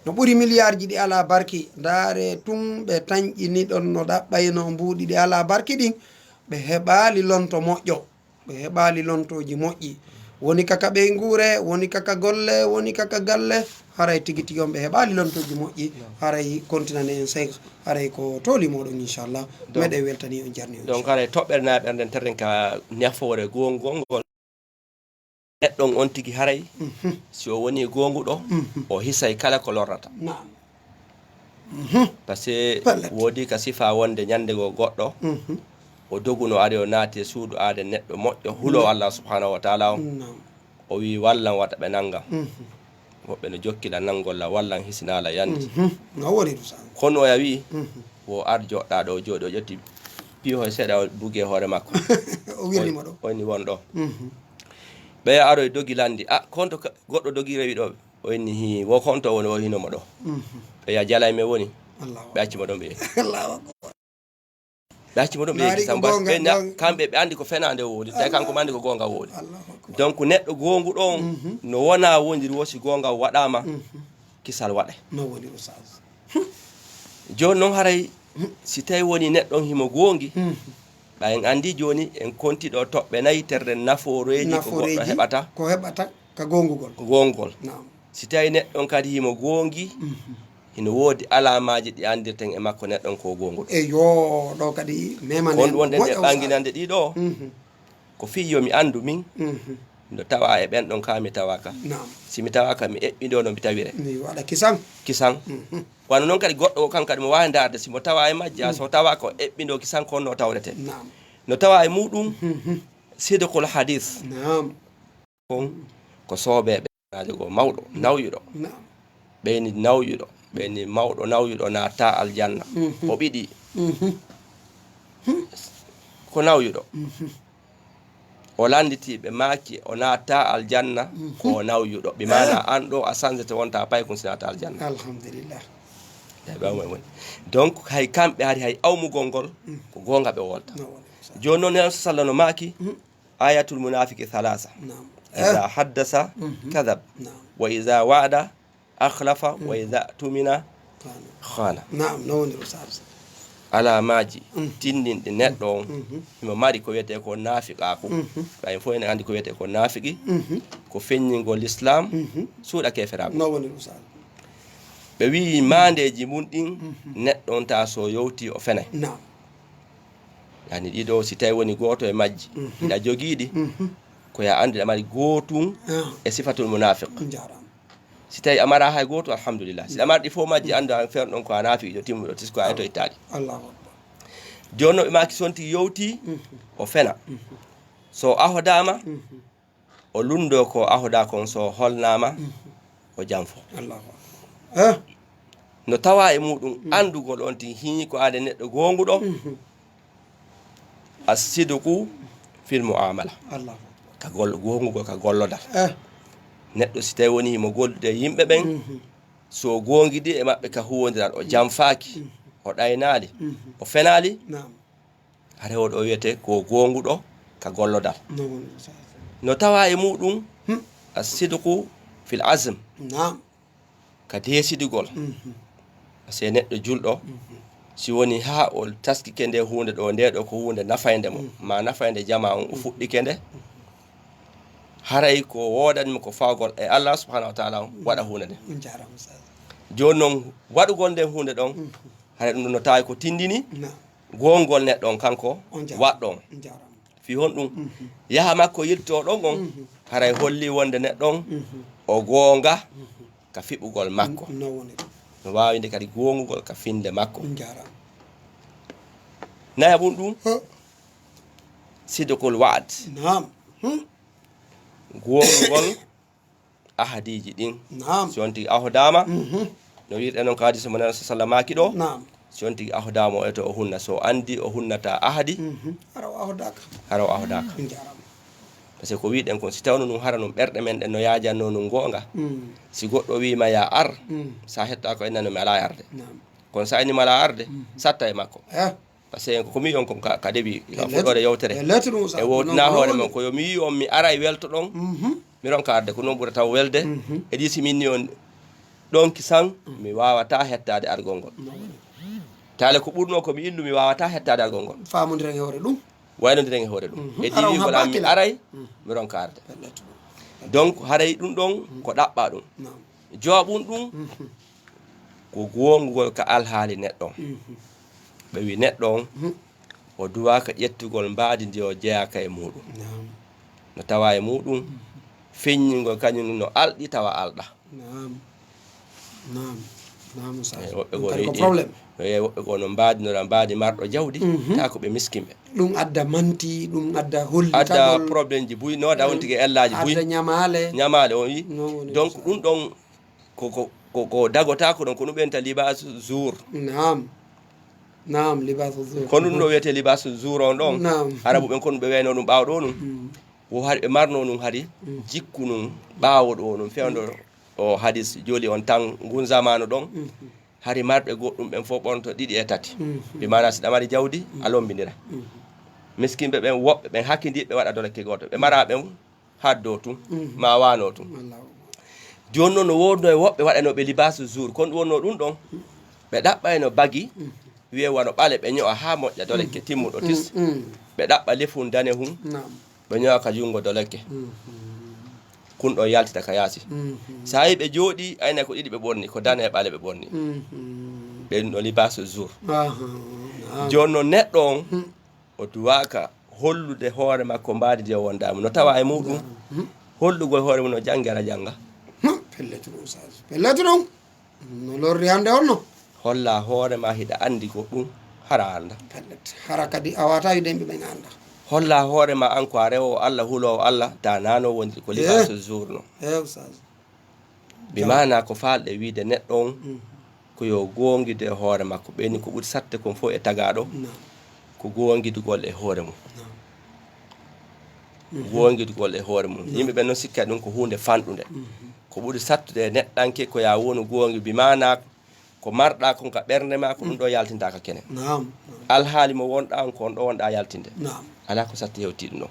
no ɓuuri milliard ji ɗi ala barki ndaare tun ɓe tañƴini ɗon no ɗaɓɓayno mbuuɗi ɗi ala barki ɗin ɓe heɓali lonto moƴƴo ɓe heɓali lontoji moƴƴi woni kaka ɓe nguure woni kaka golle woni kaka galle haray tigi tigi on ɓe heɓali lontoji moƴƴi haray continane en sey haray ko tolimoɗon inchallah meɗe weltani on jarni on
donc haray toɓɓere naɓe nden terren ka nefore gongol ngol neɗɗon on tigi haray si o woni gonguɗo o hisay kala ko lorrata par ce que woodi ka sifa wonde ñandego goɗɗo o doguno ari o naati e suudu aade neɗɗo moƴƴo hulo Allah subhanahu wa taala o wi wallan waɗa ɓe nangam woɓɓe no jokkila nangolla wallan hisinala yandi kono o wi o ar joɗɗa ɗo jooɗi o ƴetti piho seeɗa o buge hoore makko
o wirnimo ɗo
oyni wonɗo ɓe aro e dogi landi konto goɗɗo dogi rewi ɗo o inni hi wo konto woni o hinomo ɗo ɓe ya jala me woni ɓe accimo ɗon ɓe ɓe accimo ɗon ɓe yeki samba kamɓe ɓe andi ko fenande woodi tawi kanko ma andi ko gonga woodi donc neɗɗo gonguɗo on no wona wondiri wosi gonga waɗama kisal waɗe joni noon haray si tawi woni neɗɗon himo gongi ɓa en andi joni en konti ɗo toɓɓe nayyi terde nafooreji ko goɗɗo heɓata
ko heɓata ka gongugol
gongol si tawi neɗɗon kadi himo gongi hino woodi alamaji ɗi andirten e makko neɗɗon ko gonguɗo
eyo ɗo kadi
on wonde nde ɓanginande ɗiɗo ko fi yomi andu min ndo tawa e ɓen ɗon ka mi tawaka si mi tawaka mi eɓɓido no mi tawire
mi waɗa kisan
wano noon kadi goɗɗo o kan kadi mo wawi darde simo tawa e majji so tawa ko eɓɓido kisan kon no tawrete no tawa e muɗum sidqul hadith kon ko soobeɓe naade go mawɗo nawyuɗo ɓeyni nawyuɗo ɓeyni mawɗo nawyuɗo naata aljanna o ɓiɗi ko nawyuɗo o landitiɓe maaki o naata aljanna ko nawyuɗo ɓe mana an ɗo a sansete wonta pay kon sinata aljanna
alhamdulillah
donc hay kamɓe hari hay awmugol ngol ko gonga ɓe wolta joni noon hen sallah no maaki ayatul munafiqi thalasa iza haddasa kadab wa iza wa'ada akhlafa wa iza tumina khana alamaji tindinɗe neɗɗo on himo mari ko wiyete ko nafiqaku ɓayen fof ene andi ko wiyete ko nafiqi ko feññingol l'islam suuɗa keferago ɓe wi mandeji mum ɗin neɗɗo on ta so yowti o fenay yani ɗiɗo si tawi woni goto e majji ɗiɗa jogiiɗi ko ya andi ɗa mari gotum e sifatul munafiq si tawi amara hay goto alhamdulillah si amara ɗi fof majji anda ferɗon ko a nafiqo timmuɗo tisko a eto ittaɗi joni no ɓe maki sonti yowti o fena so ahodama o lundo ko ahoda kon so holnama o janfo no tawa e muɗum andugol on tin hiñi ko ade neɗɗo gonguɗo asiduku fil muamala ka gongugol ka gollodal neɗɗo si tawi woni himo gollude yimɓe ɓen so gongidi e maɓɓe ka huwodiral o janfaki o ɗaynali o fenali hare oɗo wiyete ko gonguɗo ka gollodal no tawa e muɗum asiduku fil azm ka desidigol se neɗɗo julɗo si woni ha ol taskike nde hunde ɗo nde ɗo ko hunde nafayde mo ma nafayde jama on o fuɗɗike nde haray ko wodanimo ko fawgol e Allah subhanahu wa ta'ala waɗa hunde nde joni noon waɗugol nden hunde ɗon haray ɗum no tawi ko tindini gongol neɗɗon kanko waɗɗon fi hon ɗum yaha makko yilto ɗon on haray holli wonde neɗɗon o gonga ka fiɓugol makko no wawinde kadi gongugol ka finde makko naya ɓum ɗum sidokol waad gongugol ahadiji ɗin si on tigi ahodama no wiɗe noon ko hadis mo nana sallah maki ɗo si on tigi ahodama o eto o hunna so andi o hunnata ahadi hara o ahodaka par ce que ko wiɗen kon si tawno ɗum hara num ɓerɗe men ɗen no yajanno num gonga si goɗɗo wima ya ar sa hetta ko ennano mi ala arde kono sa inni mala arde satta e makko par ce que ko mi on kon ka deeɓi fuɗɗode yewtere e wotina hoore men ko yomi wi on mi ara e welto ɗon mi ronka arde ko noon ɓuura taw welde e ɗi si minni on ɗonki san mi wawata hettade argol ngol tale ko ɓurno ko mi indu mi wawata hettade argol ngol
famodiren e hoore ɗum
waynodiren e hoore ɗum e diwigol am mi aray mi ronka arde donc haray ɗum ɗon ko ɗaɓɓa ɗum jooɓum ɗum ko gongugol ka alhaali neɗɗon ɓe wi neɗɗon o duwaka ƴettugol mbaadi ndi o jeyaka e muɗum no tawa e muɗum feññingol kañum no alɗi tawa alɗa woɓɓe go no mbadinora mbaadi marɗo jawdi ta ko ɓe miskinɓe
ɗum adda manti ɗum adda holli
adda probléme ji buy no dawn tigui ellaji buy
adda ñamale
on wi donc ɗum ɗon ko dagotako ɗon ko ɗum ɓenta libas jour
libasu jour
kono ɗum ɗo wiyete libas jour on ɗon arabu ɓen kono ɓe wayno ɗum ɓawɗo ɗum wo hari ɓe marno ɗum hari jikku ɗum ɓawo ɗo ɗum fewdo o hadis joli on tan ngun zamanu ɗon hari marɓe goɗɗum ɓen fof ɓonto ɗiɗi e tati ɓe mana si ɗamari jawdi a lombidira miskinɓe ɓen woɓɓe ɓen hakkidiɓe waɗa dolekke goto ɓe mara ɓen haddo tun ma wano tun joni noon no wodno e woɓɓe waɗanoɓe libasu jour kono ɗum wonno ɗum ɗon ɓe ɗaɓɓayno bagui wiye wano ɓale ɓe ño'a ha moƴƴa dolekke timmuɗo tis ɓe ɗaɓɓa lefum dane hum ɓe ño'a ka jungo dolekke kun ɗon yaltita ka yaasi sa yi ɓe jooɗi ayna ko ɗiɗi ɓe ɓorni ko dane e ɓale ɓe ɓorni ɓe ɗum ɗo libasu jour joni noon neɗɗo on o duwaka hollude hoore makko mbaadi ndi o wondama no tawa e muɗum hollugol hoore mum no janggara jangga
pelletu ɗum no lorri hande onno
holla hoore ma hiɗa andi ko ɗum hara anda
hara kadi a wata yidemɓe ɓen anda
holla hoore ma an ko a rewo Allah hulowo Allah ta nano wondir ko libasu jour no bi mana ko falɗe wiide neɗɗo on ko yo gongide hoore makko ɓeni ko ɓuri satte kon fof e tagaɗo ko gongidugol e hoore mum gongidugol e hoore mum yimɓe ɓen noon sikka ɗum ko hunde fanɗude ko ɓuri sattude e neɗɗanke ko ya wonu gongi bi mana ko marɗa kon ka ɓernde ma ko ɗum ɗo yaltinta ka kene alhaali mo wonɗa on ko on ɗo wonɗa yaltinde ala ko satti hewtiɗum ɗo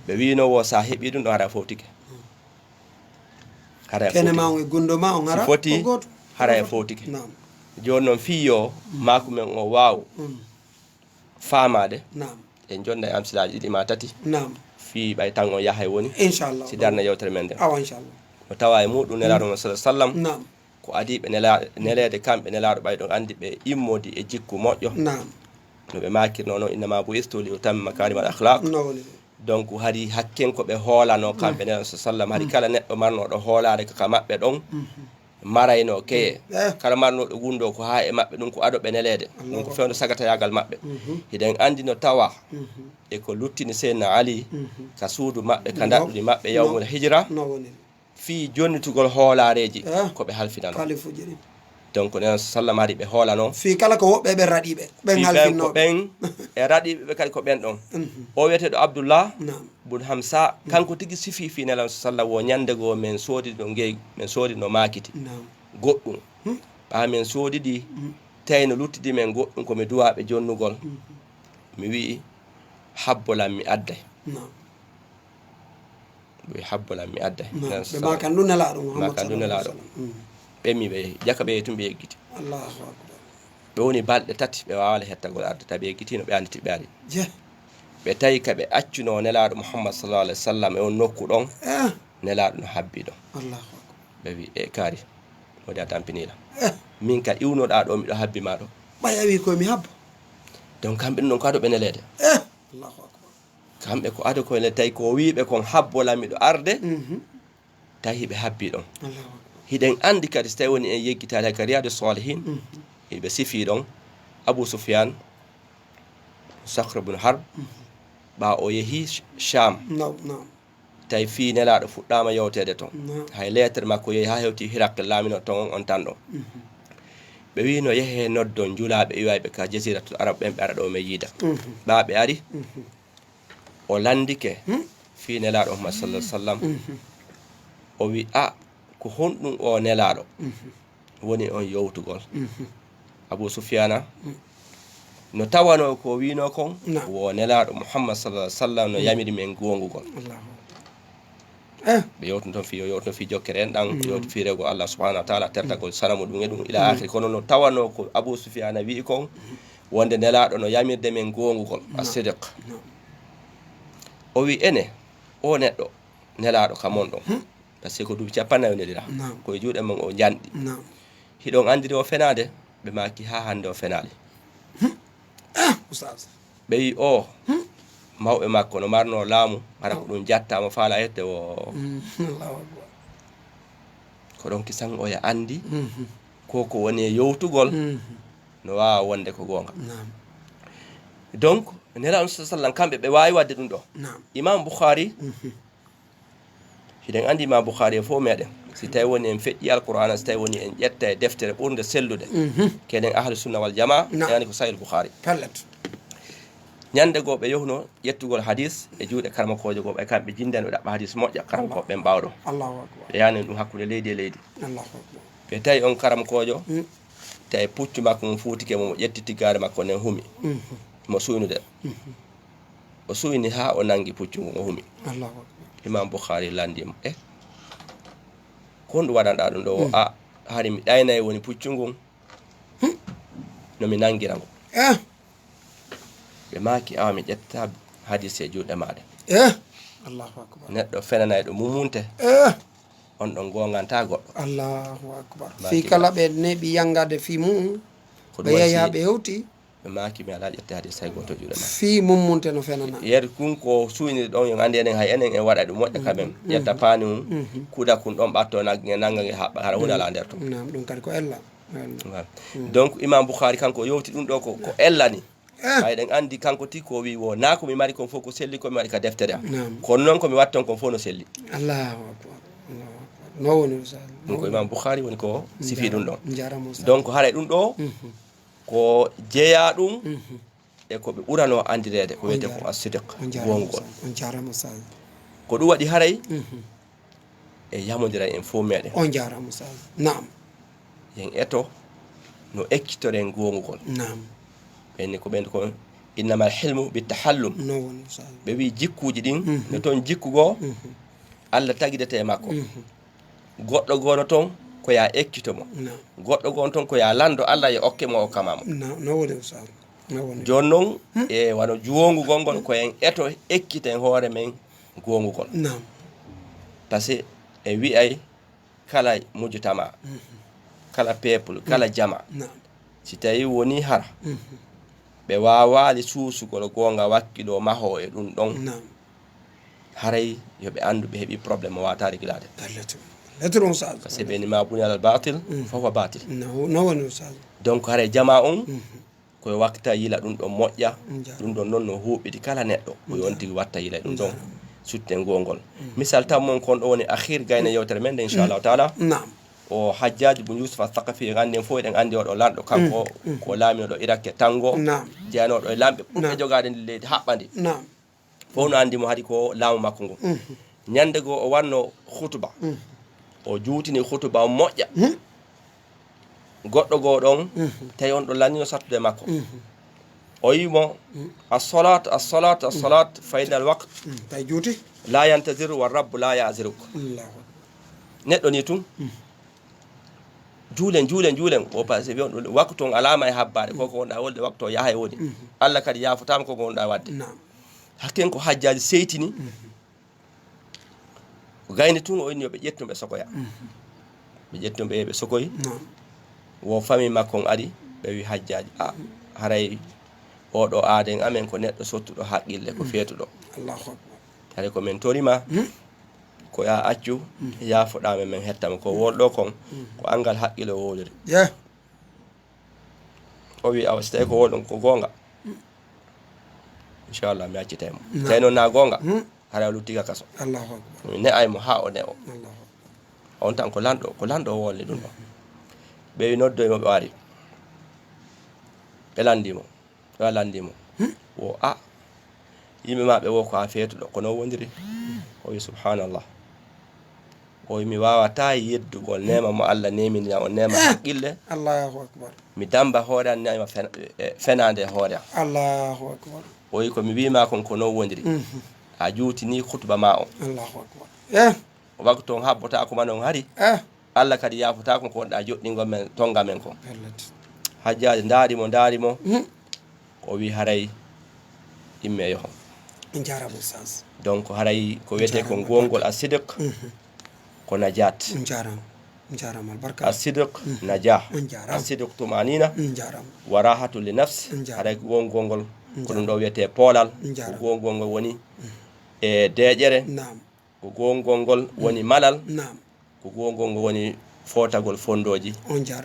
ɓe winowo sa heeɓi ɗum ɗo hara fotike
kenema on e gundo ma on hara
foti hara e fotike joni noon fiyo makumen o waw famade e jonda e am silaji ɗiɗi ma tati fi ɓay tan o yahay woni
inchallah
si darna yewtere men nden
awa inchallah
o tawa e muɗum nelaɗo sa sallam ko adiɓe nelede kamɓe nelaɗo ɓay ɗon andi ɓe immodi e jikku moƴƴo no ɓe makirno noon innama bo istoli o tammi makarima al akhlaq donc hari hakken ko ɓe hoolano kamɓe nelaɗo sa sallam hari kala neɗɗo marnoɗo hoolare kaka maɓɓe ɗon marayno keye kala marnoɗo wundo ko ha e maɓɓe ɗum ko adoɓe nelede ɗum ko fewdo sagatayagal maɓɓe hiɗen andi no tawa e ko luttini seydna ali ka suudu maɓɓe ka daɗɗuɗi maɓɓe yawmul hijra fi jonnitugol hoolareji ko ɓe halfinano donc nen sallam hari ɓe hoolano
fi kala ko woɓɓe ɓe raɗiɓe ɓen halfinno
ɓen e raɗiɓe ɓe kadi ko ɓen ɗon o wiyeteɗo abdoullah bun hamsa kanko tigui sifi fi nelan sallam wo ñande goo min soodi ɗo geey min soodi no makiti goɗɗum ɓa min soodidi tawi no luttidi men goɗɗum komi duwaɓe jonnugol mi wi habbolam mi adday ɓe habbolam mi adday
ɓe makandu nelaɗo
makandu nelaɗo ɓemmi ɓe jaka ɓe tum ɓe yeggiti ɓe woni balɗe tati ɓe wawala hettagol arde tabi ekkitino ɓe andi tiɓe ari ɓe tawi kaɓe accuno nelaɗo Muhammad sallallahu alaihi wasallam e on nokku ɗon nelaɗo no habbi ɗon ɓe wi e kaari wodi a tampinila min ka iwnoɗa ɗo miɗo habbi ma ɗo
ɓaya wi koye mi habba
donc kamɓe ɗum ɗon ko ado ɓe nelede kamɓe ko ado koye tawi ko wiɓe kon habbola miɗo arde tawi ɓe habbi ɗon hiɗen andi kadi so tawi woni en yeggitade ka riyadu salihin ɓe sifi ɗon Abou Soufiane Sakhr ibn Harb ɓa o yeehi Cham tawi fi nelaɗo fuɗɗama yewtede toon hay lettre makko yeehi ha hewti Hirakle laamino toon on tan ɗo ɓe wi no yeehe noddon julaɓe iwayɓe ka jasiratul arab ɓen ɓe ara ɗo me yiida ɓa ɓe ari o landike fi nelaɗo Muhammad sallallahu alaihi wasallam o wi a ko honɗum o nelaɗo woni on yowtugol Abou Soufiana no tawano ko wino kon wo nelaɗo Muhammad sallallahu alaihi wasallam no yamiri men gongugol ɓe yewtun toon fi yewtun fi jokkere en ɗan yewtu fi rego Allah subhanahu wa ta'ala tertagol sanamu ɗum e ɗum ila akhiri kono no tawano ko Abou Soufiana wi kon wonde nelaɗo no yamirde men gongugol as-sidq o wi ene o neɗɗo nelaɗo kamon ɗon par ce que ko duuɓi capannayi nelira koye juuɗe men o janɗi hiɗon andiri o fenade ɓe maki ha hande o fenali ɓe wi o mawɓe makko no marno laamu hara ko ɗum jattama faala yette o ko ɗon kisan oya andi koko woni e yowtugol no wawa wonde ko gonga donc nelaɗo sallam kamɓe ɓe wawi wadde ɗum ɗo imam Bukhari hiɗen andi imam Bukhari e fo meɗen si tawi woni en feƴƴi alqur'ana si tawi woni en ƴetta e deftere ɓurde sellude keɗen ahlu sunna wal jama yani ko sahih Bukhari ñande goo ɓe yohno ƴettugol hadis e juuɗe karmakoje goo ɓe kamɓe jindani ɓe ɗaɓɓa hadis moƴƴa karamakoɓe ɓen mbawɗo ɓe yani ɗum hakkude leydi e leydi ɓe tawi on karamakojo tawi puccu makko mum fuutike mo ƴetti tiggare makko nen humi mo suynude o suyni ha o nangi puccu ngu o humi imam Bukhari landimo ko ɗum waɗanɗa ɗum ɗo a hari mi ɗaynayi woni puccu ngun nomi nangira ngo ɓe maki awa mi ƴetta hadis e juuɗe maɗa neɗɗo fenanayi ɗo mumunte on ɗon gonganta goɗɗo
Allahu akbar fi kala ɓe neɓi yangade fi mum ɓe yeeya ɓe hewti
ɓe maki mi ala ƴette hadis hay goto juuɗe ma
fi mummunte no fenana
yeru kun ko suyni ɗon yo andi enen hay enen en waɗa ɗum moƴƴa kamen ƴetta paani mum kuuda kun ɗon ɓatto nangage haɓɓa hara hunde ala nder to
ɗum kadi ko ella
donc imam Bukhari kanko yowti ɗum ɗo ko ella ni hayɗen andi kanko ti ko wi wo na komi mari kon fof ko selli komi waɗi ka deftere am kono noon komi watton kon fof no selli
Allahu akbar no woni
ɗum ko imam Bukhari woni ko sifi ɗum ɗon donc haray ɗum ɗo ko jeeya ɗum e ko ɓe ɓurano andirede ko wiyete ko as-sidq gongol ko ɗum waɗi haray e yamodira en fof meɗen
on jarama naam
yen eto no ekkitoren gongugol ɓenni ko ɓen ko innamal hilmu bitahallum ɓe wi jikkuji ɗin no toon jikkugo Allah tagidete e makko goɗɗo gono toon ko ya ekkito mo goɗɗo gon toon ko ya lando Allah e okke mo o kamamo joni noon e wano juwongugol ngol ko en eto ekkiten hoore men gongugol par ce que e wiyay kala mujtama kala peuple kala jama si tawi woni hara ɓe wawali suusugol gonga wakkiɗo maho e ɗum ɗon haray yoɓe andu ɓe heeɓi probléme o wata réglade kasi ɓeni ma buni alal batil fofa batil donc haray jama on koye wakkita yila ɗum ɗon moƴƴa ɗum ɗon noon no huɓɓiɗi kala neɗɗo o yonti watta yila ɗum ɗon sutten gongol misal tan mon kon ɗo woni akhir gayna yewtere men nde inchallahu taala o hajjaji bo Yusuf al-Thaqafi ganden fof eɗen andi oɗo lanɗo kanko ko laaminoɗo Iraq tango jeyanoɗo e lamɓe ɓurɓe jogade ndi leydi haɓɓandi fof no andi mo haadi ko laamu makko ngo ñande goo o wanno hutuba o juutini hutuba moƴƴa goɗɗo goo ɗon tawi on ɗo lannino sattude makko o yimo as-salat as-salat as-salat fa inal waqt
tawi juuti
la yantaziru wa rabbu la yaziruk neɗɗo ni tun juulen o passé wi on waktu on alama e habbade koko wonɗa wolde waktu o yaha e woni Allah kadi yafotama koko wonɗa wadde hakken ko hajjaji seytini gayni tun o inni yoɓe ƴettuɓe sokoya ɓe ƴettuɓe ɓe sokoyi wo famille makko on ari ɓe wi hajjaji haray oɗo aaden amen ko neɗɗo sottuɗo haqqille ko feetuɗo haray ko min torima ko ya accu yafoɗame men hettama ko wolɗo kon ko angal haqqille o wodiri o wi awa so tawi ko wolɗon ko gonga inchallah mi accitaymo tawi noon na gonga haray o luttiga kaso mi ne'aymo ha o ne'o on tan ko lanɗo o wolli ɗum ɗo ɓe wi noddoymo ɓe wari ɓe landimo wo yimɓe maɓe wo ko ha feetuɗo kono wondiri o wi subhanallah o wi mi wawata yeddugol nema mo Allah nemina o nema haqqille
Allahu akbar
mi damba hoore an nema fenande hoore am
Allahu akbar
o wi ko mi wima kon ko non wondiri a juutini khutba ma o
Allahu akbar
o waktu on habbota ko man on hari Allah kadi yafota ko wonɗa joɗɗingol men tonga men ko hajjaji ndaarimo o wi haray imme yoho
jarama oustaz
donc haray ko wiyete ko gongol asidik ko najat
jarama albarka
asidik najah asidik tumanina wa rahatu li nafs haray ko gongol ko ɗum ɗo wiyete poolal ko gongol woni e deƴere ko gongol woni malal ko gongol woni fotagol fondoji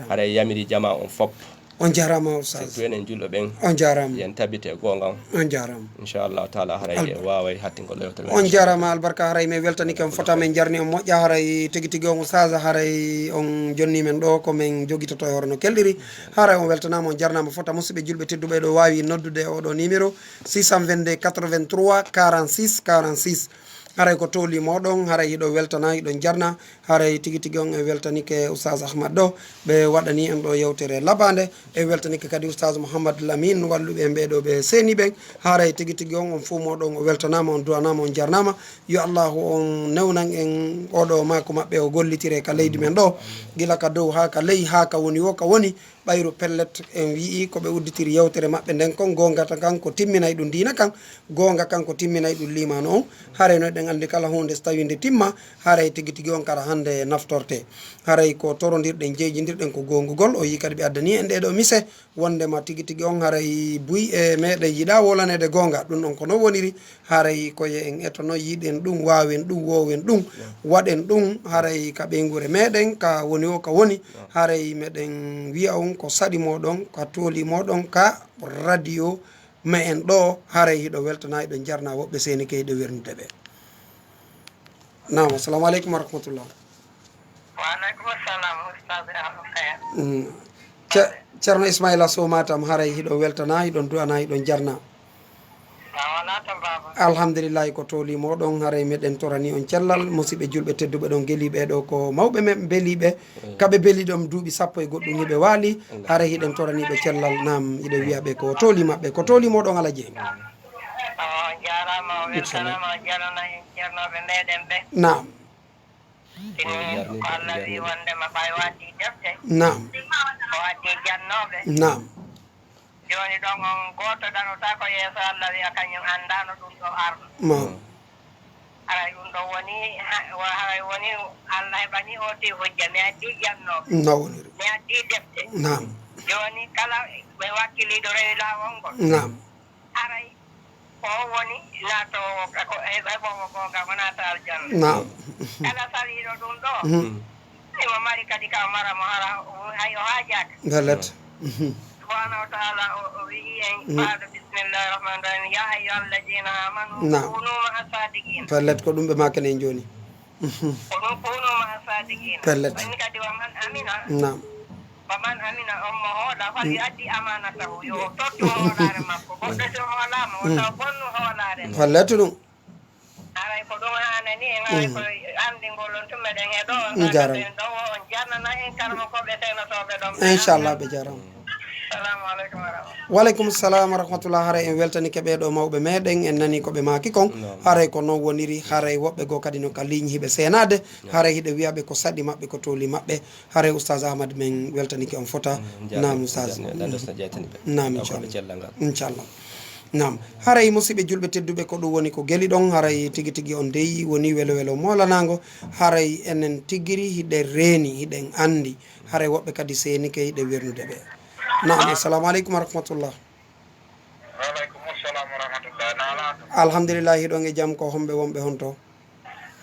haray yamiri jama on fop
on jarama oustaz
surtout enen julɓe ɓen
on jarama
yen tabite gonga
on jarama
inchallahu taala haray e waway hattingol lewtere
on jarama albarka haray mi weltani kam fota men jarni on moƴƴa haray tigi tigi on oustaz haray on jonni men ɗo komin joguitoto e horno kelɗiri haray on weltanama on jarnama fota musidɓe julɓe tedduɓe ɗo wawi noddude oɗo numéro 622 83 46 46 haray ko towli moɗon haray hiɗo weltana hiɗon jarna haray tigi tigi on e weltanike oustaz ahmad ɗo ɓe waɗani en ɗo yewtere labade e weltanike kadi oustaz mouhamadou lamine walluɓe ɓeɗo ɓe seeni ɓen haray tigi tigi on fuu moɗon o weltanama on duwanama on jarnama yo allahu on newnan en oɗo mako maɓɓe o gollitire ka leydi men ɗo gila ka dow ha ka ley ha ka woni wo ka woni ɓayru pellet en wii koɓe udditiri yewtere maɓɓe nden kon gongata kanko timminay ɗum dina kan gonga kanko timminay ɗum limano on haray no ɗen andi kala hunde so tawi nde timma haray tigi tigi on kara hande naftorte haray ko torodirɗen jeyjidirɗen ko gongugol o yi kadi ɓe addani en ɗeɗo mise wondema tigi tigi on haray buy e meɗen yiɗa wolanede gonga ɗum ɗon kono woniri haray koye en etono yiɗen ɗum wawen ɗum wowen ɗum waɗen ɗum haray ka ɓeygure meɗen ka woni o ka woni haray meɗen wiya on ko saɗi moɗon ka tooli moɗon ka radio ma en ɗo haray hiɗo weltana hiɗo jarna woɓɓe seni ke hiɗo wernude ɓe nam assalamu aleykum wa rahmatullah
waaleykum assalam oustaz
ceerno ismaila sow matam haray hiɗo weltana hiɗon duwana hiɗon jarna alhamdulillahi ko tooli moɗon haray meɗen torani on cellal musidɓe julɓe tedduɓe ɗon gueliɓe ɗo ko mawɓe men beeliɓe kaɓe beeli ɗom duuɓi sappo e goɗɗum hiɓe waali haray hiɗen toraniɓe cellal nam yiɗe wiyaɓe ko tooli maɓɓe ko tooli moɗon ala jeeyi
jarama o weltanama o jarana en ceernoɓe meɗen ɓe
nam
tini ko Allah wi wondema ɓay waddi defte
nam
o waddi jannoɓe
nam
joni ɗon on goto ɗanota ko yeeso Allah wiya kañum andano ɗum ɗo arno
mam
haray ɗum ɗo woni haray woni Allah heɓani oti hujja mi addi jannoɓe
no woniri
mi addi defte
nam
joni kala ɓe wakkiliɗo rewi lawol ngol
nam
haray o woni natowo ko heɓowo gonga ko nata aljanna
nam
kala saliɗo ɗum ɗo aymo mari kadi ka mara mo hara hay o hajaka
belet
subhanahu wa taala o wii en faado bisimillahi rahmani rahim ya ayyuha alladina amanu kunu maa sadiqin
belet ko ɗum ɓe makene en joni
ko ɗum kunu maa sadiqin
belet
woni kadi waman amina
nam
waman amina on mo hooɗa fali addi amanatahu yo tottu hoolare makko goɗɗo so hoolama wonta bonnu hoolare
falletu ɗum
haray ko ɗum hanani en haray ko andigol on tummeɗen e ɗo en ɗo on jarnana en karmo koɓe senotoɓe ɗon
inchallah ɓe jarama
assalamu aleykum wa rahmatullah.
Waleykum salam wa rahmatullah. Haray en weltani keɓeɗo mawɓe meɗen en nani koɓe maki kon haray ko noon woniri haray woɓɓe goo kadi no ka ligne hiɓe senade haray hiɗe wiyaɓe ko saɗi maɓɓe ko toli maɓɓe haray oustaz Ahmad men weltaniki on fota nam oustaz nam inchallah nam haray musidɓe julɓe tedduɓe ko ɗum woni ko gueli ɗon haray tigui tigui on deyi woni welo welo molanago haray enen tiguiri hiɗe reeni hiɗen andi haray woɓɓe kadi senike hiɗe wernude ɓe nam assalamu aleykum wa rahmatullah.
Waaleykum assalam wa rahmatullah. Nalaɗo
alhamdulillah hiɗon e jaam ko homɓe wonɓe hon to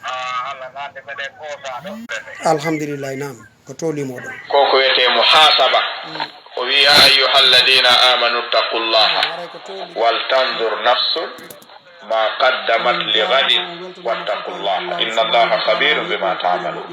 Allah nande meɗen kosaɗo
alhamdulillah nam ko tolimoɗon
koko wiyete muhasaba o wi ya ayuha alladina amanu taqullaha waltandur nafsun ma qaddamat li gadin wattaqullaha inna allaha khabirun bima ta'malun.